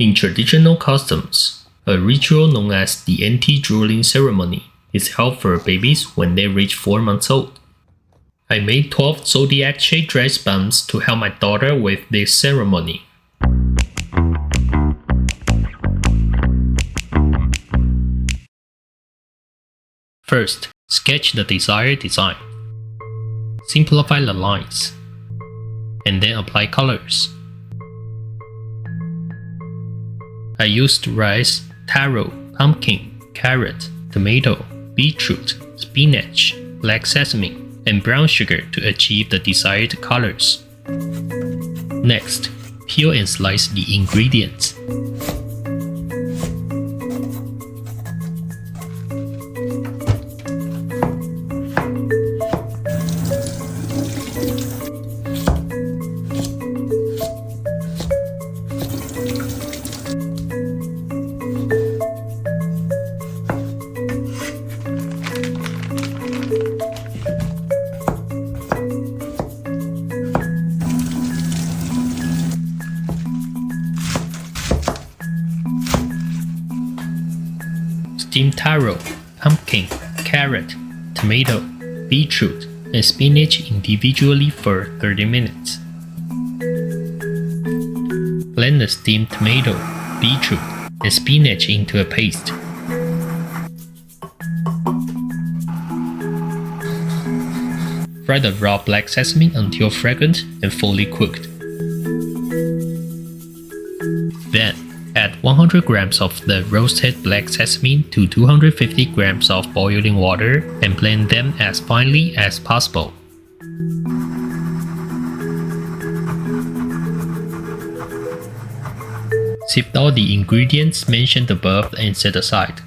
In traditional customs, a ritual known as the anti-drooling ceremony is held for babies when they reach 4 months old. I made 12 Zodiac shaped rice buns to help my daughter with this ceremony. First, sketch the desired design. Simplify the lines, and then apply colors. I used rice, taro, pumpkin, carrot, tomato, beetroot, spinach, black sesame, and brown sugar to achieve the desired colors. Next, peel and slice the ingredients. Steam taro, pumpkin, carrot, tomato, beetroot, and spinach individually for 30 minutes. Blend the steamed tomato, beetroot, and spinach into a paste. Fry the raw black sesame until fragrant and fully cooked. Then, add 100 grams of the roasted black sesame to 250 grams of boiling water and blend them as finely as possible. Sift all the ingredients mentioned above and set aside.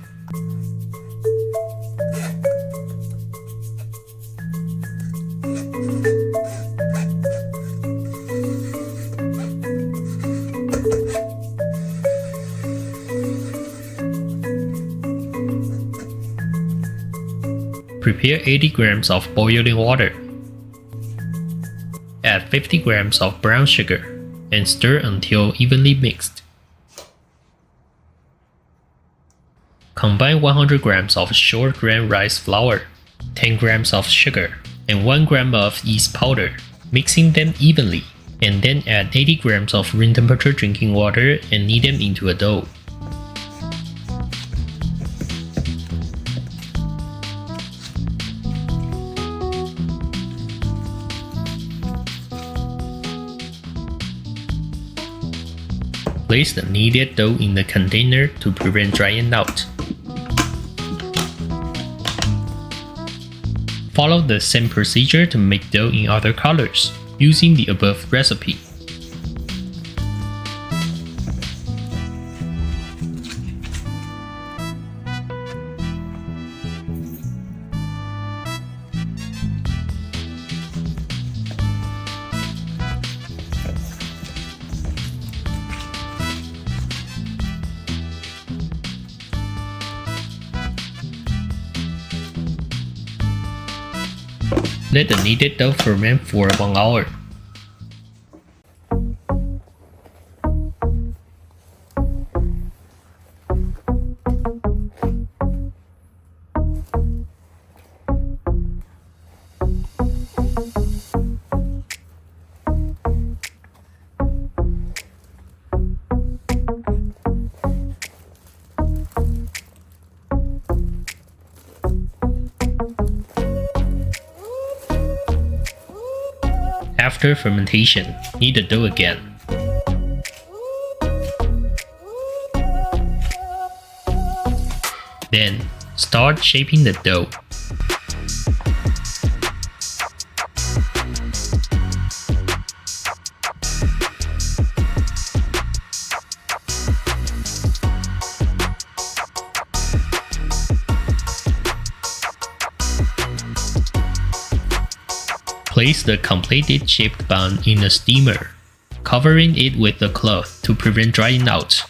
Prepare 80 grams of boiling water. Add 50 grams of brown sugar and stir until evenly mixed. Combine 100 grams of short grain rice flour, 10 grams of sugar, and 1 gram of yeast powder, mixing them evenly, and then add 80 grams of room temperature drinking water and knead them into a dough. Place the kneaded dough in the container to prevent drying out. Follow the same procedure to make dough in other colors, using the above recipe. Let the kneaded dough ferment for 1 hour. After fermentation, knead the dough again. Then, start shaping the dough. Place the completed shaped bun in a steamer, covering it with a cloth to prevent drying out.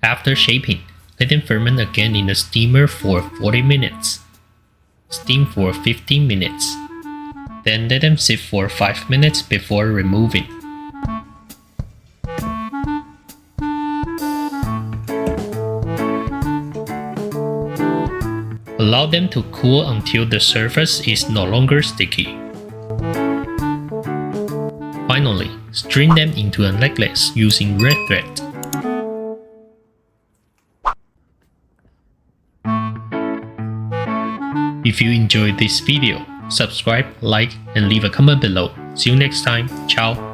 After shaping, let them ferment again in the steamer for 40 minutes. Steam for 15 minutes. Then let them sit for 5 minutes before removing. Allow them to cool until the surface is no longer sticky. Finally, string them into a necklace using red thread. If you enjoyed this video, subscribe, like, and leave a comment below. See you next time. Ciao.